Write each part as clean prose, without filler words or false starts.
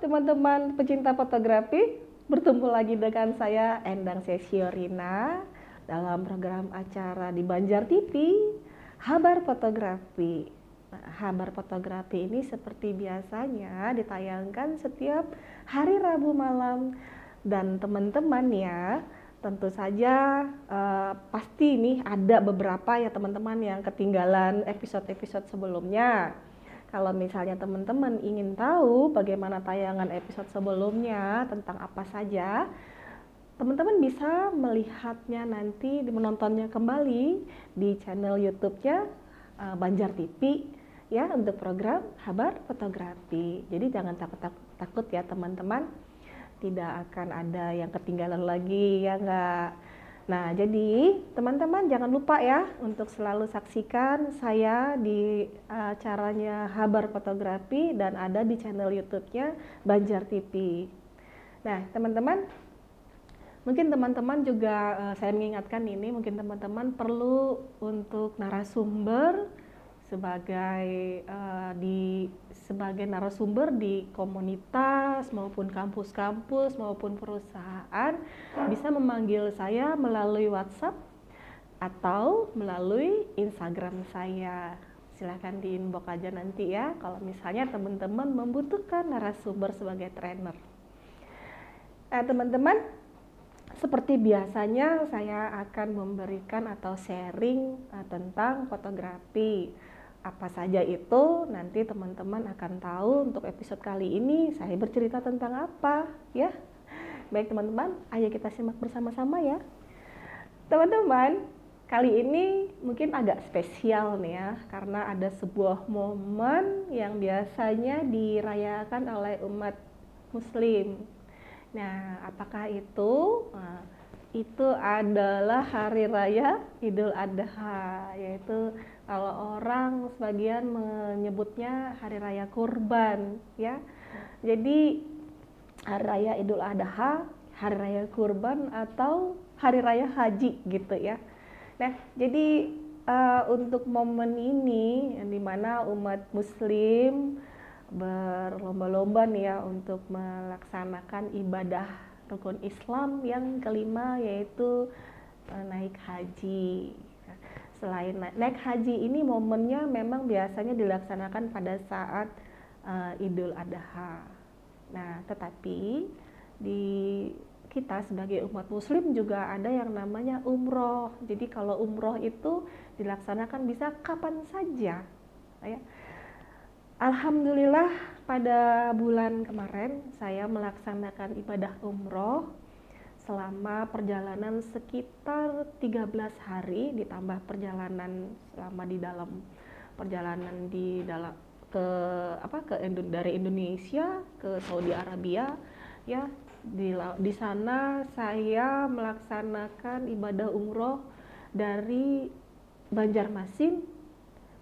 teman-teman pecinta fotografi, bertemu lagi dengan saya Endang Sesiorina dalam program acara di Banjar TV, Habar Fotografi. Nah, Habar Fotografi ini seperti biasanya ditayangkan setiap hari Rabu malam dan teman-teman ya, tentu saja pasti nih ada beberapa ya teman-teman yang ketinggalan episode-episode sebelumnya. Kalau misalnya teman-teman ingin tahu bagaimana tayangan episode sebelumnya tentang apa saja, teman-teman bisa melihatnya nanti, menontonnya kembali di channel YouTube-nya Banjar TV ya, untuk program Habar Fotografi. Jadi jangan takut ya teman-teman, tidak akan ada yang ketinggalan lagi ya enggak. Nah, jadi teman-teman jangan lupa ya untuk selalu saksikan saya di acaranya Habar Fotografi dan ada di channel YouTube-nya Banjar TV. Nah, teman-teman, mungkin teman-teman juga saya mengingatkan ini, mungkin teman-teman perlu untuk narasumber sebagai sebagai narasumber di komunitas maupun kampus-kampus maupun perusahaan, bisa memanggil saya melalui WhatsApp atau melalui Instagram saya. Silahkan di inbox aja nanti ya kalau misalnya teman-teman membutuhkan narasumber sebagai trainer. Nah, teman-teman, seperti biasanya saya akan memberikan atau sharing tentang fotografi. Apa saja itu nanti teman-teman akan tahu. Untuk episode kali ini saya bercerita tentang apa ya. Baik teman-teman, ayo kita simak bersama-sama ya. Teman-teman, kali ini mungkin agak spesial nih ya, karena ada sebuah momen yang biasanya dirayakan oleh umat muslim. Nah, apakah itu? Itu adalah Hari Raya Idul Adha, yaitu kalau orang sebagian menyebutnya Hari Raya Kurban ya. Jadi Hari Raya Idul Adha, Hari Raya Kurban, atau Hari Raya Haji gitu ya. Nah, jadi untuk momen ini di mana umat Muslim berlomba-lomba nih ya untuk melaksanakan ibadah rukun Islam yang kelima, yaitu naik haji. Selain naik haji ini momennya memang biasanya dilaksanakan pada saat Idul Adha. Nah, tetapi di kita sebagai umat muslim juga ada yang namanya umroh. Jadi kalau umroh itu dilaksanakan bisa kapan saja ya. Alhamdulillah pada bulan kemarin saya melaksanakan ibadah umroh selama perjalanan sekitar 13 hari, ditambah perjalanan selama di dalam perjalanan dari Indonesia ke Saudi Arabia ya. Di sana saya melaksanakan ibadah umroh dari Banjarmasin,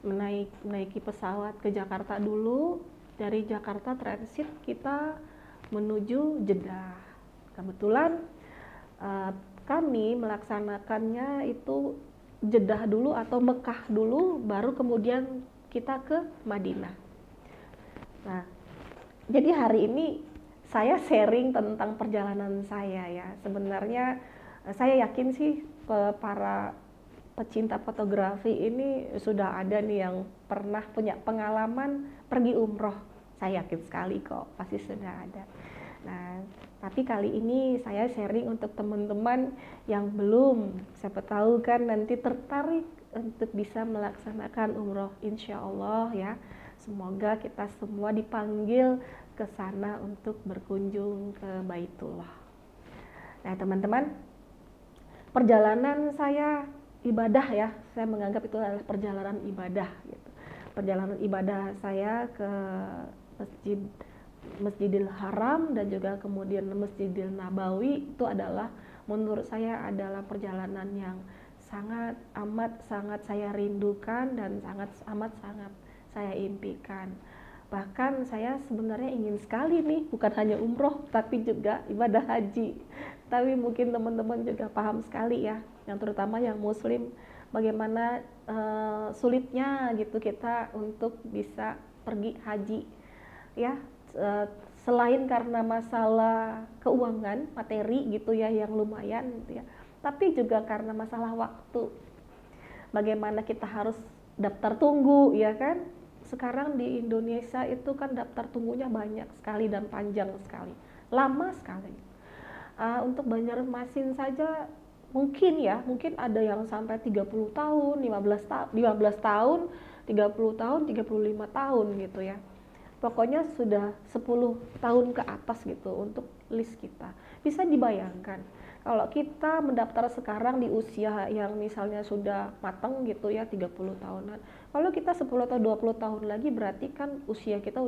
menaiki pesawat ke Jakarta dulu. Dari Jakarta transit kita menuju Jeddah. Kebetulan kami melaksanakannya itu Jeddah dulu atau Mekah dulu, baru kemudian kita ke Madinah. Nah, jadi hari ini saya sharing tentang perjalanan saya ya. Sebenarnya saya yakin sih para pecinta fotografi ini sudah ada nih yang pernah punya pengalaman pergi umroh. Saya yakin sekali kok, pasti sudah ada. Nah, tapi kali ini saya sharing untuk teman-teman yang belum, siapa tahu kan nanti tertarik untuk bisa melaksanakan umroh, insya Allah ya. Semoga kita semua dipanggil ke sana untuk berkunjung ke Baitullah. Nah, teman-teman, perjalanan saya ibadah ya, saya menganggap itu adalah perjalanan ibadah gitu. Perjalanan ibadah saya ke Masjidil Haram dan juga kemudian Masjidil Nabawi itu adalah, menurut saya adalah perjalanan yang sangat saya rindukan dan sangat saya impikan. Bahkan saya sebenarnya ingin sekali nih, bukan hanya umroh tapi juga ibadah haji. Tapi mungkin teman-teman juga paham sekali ya, yang terutama yang muslim, bagaimana sulitnya gitu kita untuk bisa pergi haji ya. selain karena masalah keuangan, materi gitu ya yang lumayan gitu ya, tapi juga karena masalah waktu. Bagaimana kita harus daftar tunggu ya kan? Sekarang di Indonesia itu kan daftar tunggunya banyak sekali dan panjang sekali, lama sekali. Untuk Banjarmasin saja mungkin ada yang sampai 30 tahun, 15 tahun, 30 tahun, 35 tahun gitu ya. Pokoknya sudah 10 tahun ke atas gitu untuk list kita. Bisa dibayangkan kalau kita mendaftar sekarang di usia yang misalnya sudah matang gitu ya, 30 tahunan. Kalau kita 10 atau 20 tahun lagi berarti kan usia kita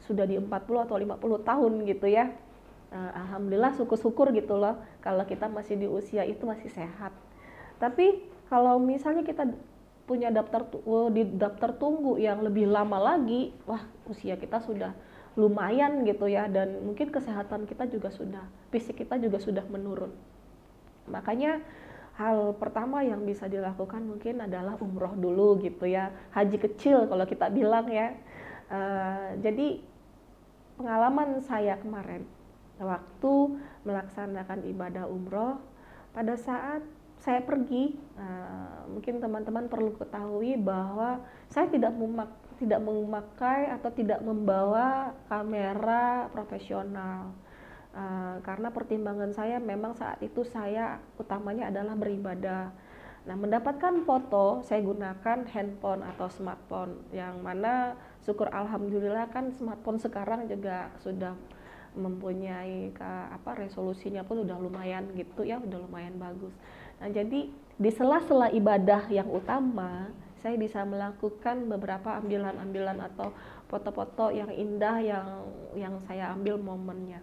sudah di 40 atau 50 tahun gitu ya. Alhamdulillah syukur-syukur gitu loh kalau kita masih di usia itu masih sehat. Tapi kalau misalnya kita punya di daftar tunggu yang lebih lama lagi, wah usia kita sudah lumayan gitu ya, dan mungkin kesehatan kita juga fisik kita juga sudah menurun. Makanya hal pertama yang bisa dilakukan mungkin adalah umroh dulu gitu ya, haji kecil kalau kita bilang ya. Jadi pengalaman saya kemarin waktu melaksanakan ibadah umroh, pada saat saya pergi, mungkin teman-teman perlu ketahui bahwa saya tidak memakai atau tidak membawa kamera profesional, karena pertimbangan saya memang saat itu saya utamanya adalah beribadah. Nah, mendapatkan foto saya gunakan handphone atau smartphone, yang mana syukur alhamdulillah kan smartphone sekarang juga sudah mempunyai resolusinya pun udah lumayan gitu ya, udah lumayan bagus. Nah, jadi di sela-sela ibadah yang utama, saya bisa melakukan beberapa ambilan-ambilan atau foto-foto yang indah yang saya ambil momennya.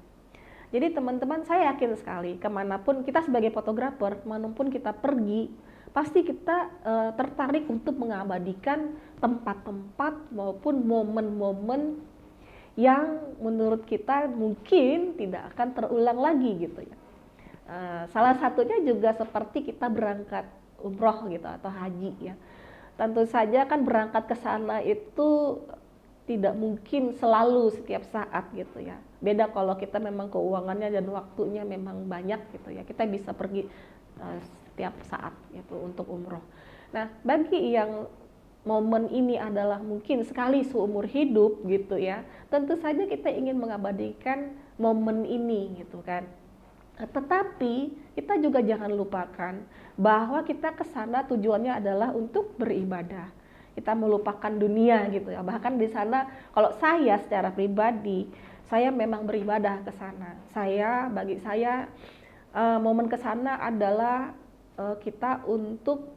Jadi teman-teman, saya yakin sekali kemanapun kita sebagai fotografer, kemanapun kita pergi, pasti kita tertarik untuk mengabadikan tempat-tempat maupun momen-momen yang menurut kita mungkin tidak akan terulang lagi gitu ya. Salah satunya juga seperti kita berangkat umroh gitu atau haji ya. Tentu saja kan berangkat ke sana itu tidak mungkin selalu setiap saat gitu ya. Beda kalau kita memang keuangannya dan waktunya memang banyak gitu ya. Kita bisa pergi setiap saat gitu untuk umroh. Nah, bagi yang momen ini adalah mungkin sekali seumur hidup gitu ya, tentu saja kita ingin mengabadikan momen ini gitu kan. Tetapi kita juga jangan lupakan bahwa kita ke sana tujuannya adalah untuk beribadah. Kita melupakan dunia gitu ya. Bahkan di sana kalau saya secara pribadi, saya memang beribadah ke sana. Bagi saya momen ke sana adalah kita untuk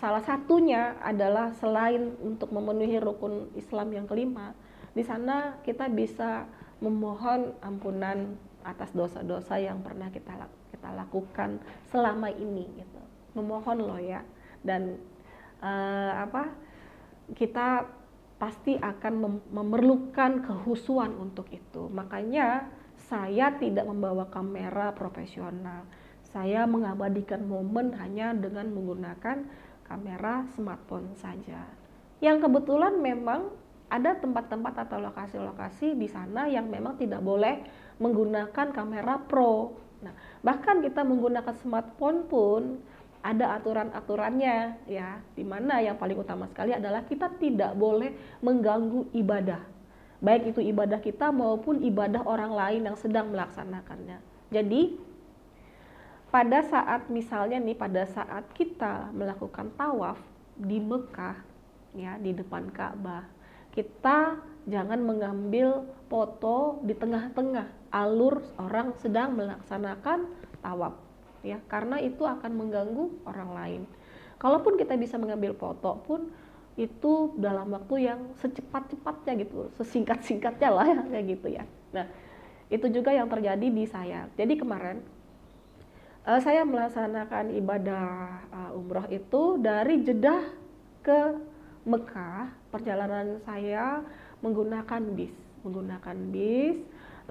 salah satunya adalah selain untuk memenuhi rukun Islam yang kelima, di sana kita bisa memohon ampunan atas dosa-dosa yang pernah kita lakukan selama ini gitu. Memohon loh ya. Dan kita pasti akan memerlukan kehusuan untuk itu. Makanya saya tidak membawa kamera profesional. Saya mengabadikan momen hanya dengan menggunakan kamera smartphone saja. Yang kebetulan memang ada tempat-tempat atau lokasi-lokasi di sana yang memang tidak boleh menggunakan kamera pro. Nah, bahkan kita menggunakan smartphone pun ada aturan-aturannya ya, dimana yang paling utama sekali adalah kita tidak boleh mengganggu ibadah, baik itu ibadah kita maupun ibadah orang lain yang sedang melaksanakannya. Jadi pada saat kita melakukan tawaf di Mekah ya, di depan Ka'bah, kita jangan mengambil foto di tengah-tengah alur orang sedang melaksanakan tawaf ya, karena itu akan mengganggu orang lain. Kalaupun kita bisa mengambil foto pun itu dalam waktu yang secepat-cepatnya gitu, sesingkat-singkatnya lah ya, kayak gitu ya. Nah, itu juga yang terjadi di saya. Jadi kemarin saya melaksanakan ibadah umroh itu dari Jeddah ke Mekah. Perjalanan saya menggunakan bis,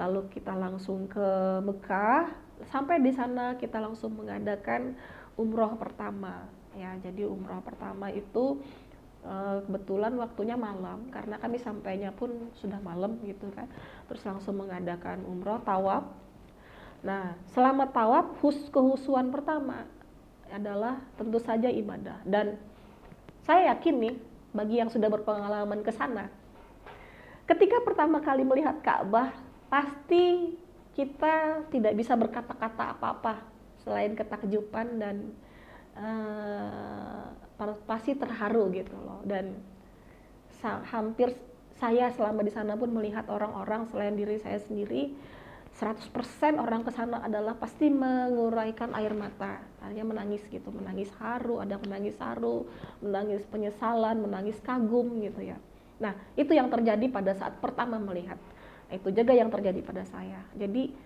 lalu kita langsung ke Mekah. Sampai di sana kita langsung mengadakan umroh pertama ya. Jadi umroh pertama itu Kebetulan waktunya malam karena kami sampainya pun sudah malam gitu kan. Terus langsung mengadakan umroh tawaf. Nah, selama tawaf kehusuan pertama adalah tentu saja ibadah, dan saya yakin nih bagi yang sudah berpengalaman ke sana, ketika pertama kali melihat Ka'bah pasti kita tidak bisa berkata-kata apa-apa selain ketakjuban dan pasti terharu gitu loh. Dan hampir saya selama di sana pun melihat orang-orang selain diri saya sendiri, 100% orang ke sana adalah pasti menguraikan air mata, artinya menangis gitu, menangis haru, ada menangis haru, menangis penyesalan, menangis kagum gitu ya. Nah, itu yang terjadi pada saat pertama melihat. Itu juga yang terjadi pada saya. Jadi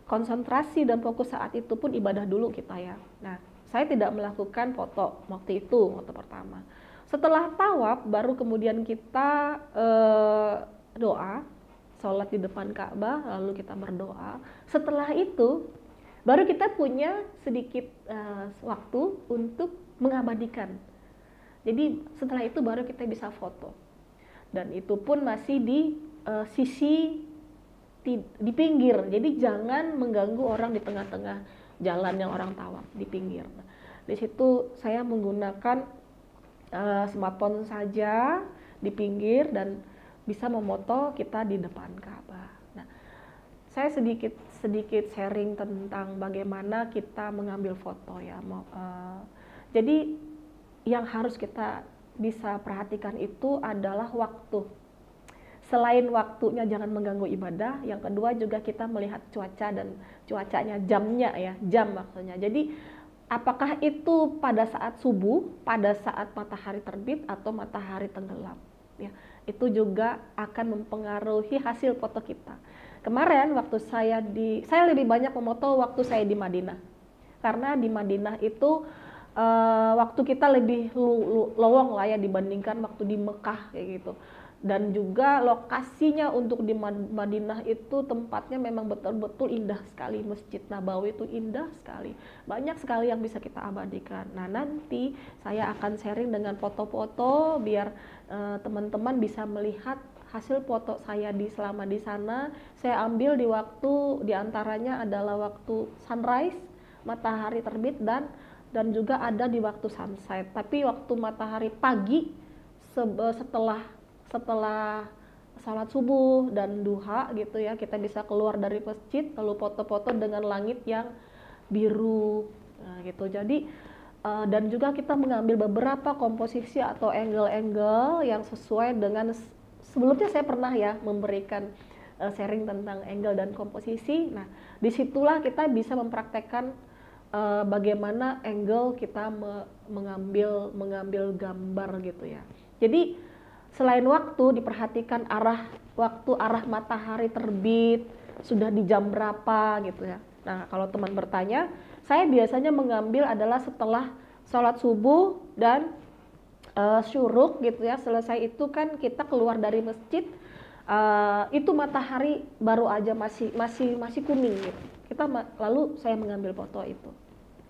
konsentrasi dan fokus saat itu pun ibadah dulu kita ya. Nah, saya tidak melakukan foto waktu itu, waktu pertama. Setelah tawaf baru kemudian kita doa, sholat di depan Ka'bah, lalu kita berdoa. Setelah itu baru kita punya sedikit waktu untuk mengabadikan. Jadi setelah itu baru kita bisa foto. Dan itu pun masih di sisi di pinggir. Jadi jangan mengganggu orang di tengah-tengah jalan yang orang tawaf, di pinggir. Di situ saya menggunakan smartphone saja di pinggir dan bisa memoto kita di depan Ka'bah. Nah, saya sedikit sharing tentang bagaimana kita mengambil foto ya. Jadi yang harus kita bisa perhatikan itu adalah waktu. Selain waktunya jangan mengganggu ibadah, yang kedua juga kita melihat cuaca dan cuacanya, jamnya ya, jam maksudnya. Jadi apakah itu pada saat subuh, pada saat matahari terbit atau matahari tenggelam ya. Itu juga akan mempengaruhi hasil foto kita. Kemarin waktu saya lebih banyak memoto waktu saya di Madinah. Karena di Madinah itu waktu kita lebih lowong lah ya dibandingkan waktu di Mekah kayak gitu. Dan juga lokasinya untuk di Madinah itu tempatnya memang betul-betul indah sekali. Masjid Nabawi itu indah sekali. Banyak sekali yang bisa kita abadikan. Nah, nanti saya akan sharing dengan foto-foto biar teman-teman bisa melihat hasil foto saya selama di sana. Saya ambil di waktu diantaranya adalah waktu sunrise, matahari terbit, dan juga ada di waktu sunset. Tapi waktu matahari pagi setelah salat subuh dan duha gitu ya, kita bisa keluar dari masjid lalu foto-foto dengan langit yang biru gitu. Jadi dan juga kita mengambil beberapa komposisi atau angle-angle yang sesuai dengan, sebelumnya saya pernah ya memberikan sharing tentang angle dan komposisi. Nah, disitulah kita bisa mempraktekkan bagaimana angle kita mengambil gambar gitu ya. Jadi selain waktu, diperhatikan arah matahari terbit sudah di jam berapa gitu ya. Nah, kalau teman bertanya, saya biasanya mengambil adalah setelah sholat subuh dan syuruk gitu ya. Selesai itu kan kita keluar dari masjid, itu matahari baru aja masih kuning gitu. Lalu saya mengambil foto itu.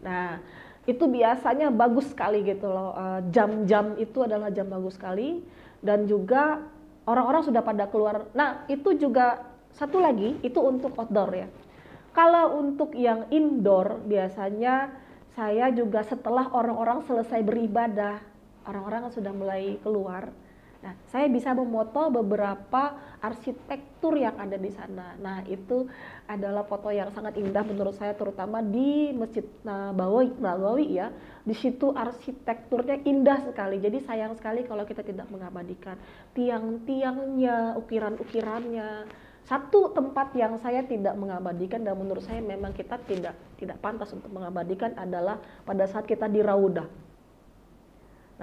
Nah, itu biasanya bagus sekali gitu loh. Jam-jam itu adalah jam bagus sekali. Dan juga orang-orang sudah pada keluar. Nah, itu juga satu lagi, itu untuk outdoor ya. Kalau untuk yang indoor, biasanya saya juga setelah orang-orang selesai beribadah, orang-orang sudah mulai keluar. Nah, saya bisa memoto beberapa arsitektur yang ada di sana. Nah, itu adalah foto yang sangat indah menurut saya, terutama di Masjid Nabawi ya. Di situ arsitekturnya indah sekali. Jadi sayang sekali kalau kita tidak mengabadikan tiang-tiangnya, ukiran-ukirannya. Satu tempat yang saya tidak mengabadikan dan menurut saya memang kita tidak pantas untuk mengabadikan adalah pada saat kita di Raudah.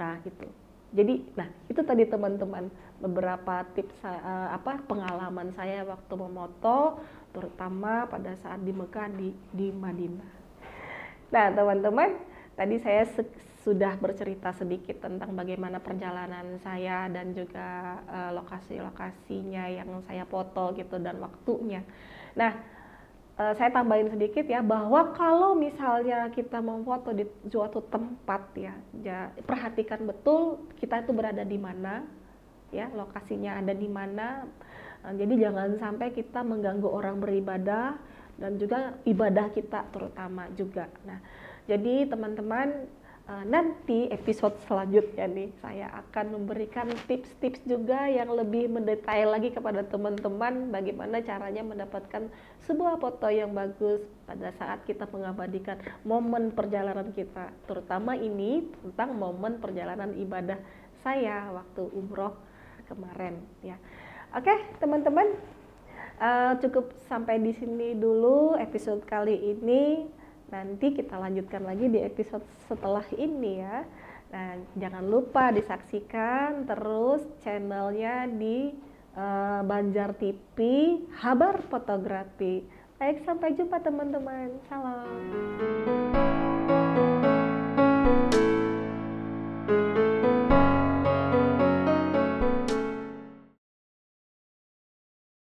Nah, gitu. Jadi, itu tadi teman-teman beberapa tips pengalaman saya waktu memoto, terutama pada saat di Mekah, di Madinah. Nah, teman-teman, tadi saya sudah bercerita sedikit tentang bagaimana perjalanan saya dan juga lokasi-lokasinya yang saya foto gitu dan waktunya. Nah, saya tambahin sedikit ya, bahwa kalau misalnya kita memfoto di suatu tempat ya, perhatikan betul kita itu berada di mana, ya, lokasinya ada di mana. Jadi jangan sampai kita mengganggu orang beribadah dan juga ibadah kita terutama juga. Nah, jadi teman-teman, nanti episode selanjutnya nih saya akan memberikan tips-tips juga yang lebih mendetail lagi kepada teman-teman bagaimana caranya mendapatkan sebuah foto yang bagus pada saat kita mengabadikan momen perjalanan kita, terutama ini tentang momen perjalanan ibadah saya waktu umroh kemarin ya. Oke teman-teman, cukup sampai di sini dulu episode kali ini. Nanti kita lanjutkan lagi di episode setelah ini ya. Nah, jangan lupa disaksikan terus channelnya di Banjar TV, Habar Fotografi. Baik, sampai jumpa teman-teman. Salam.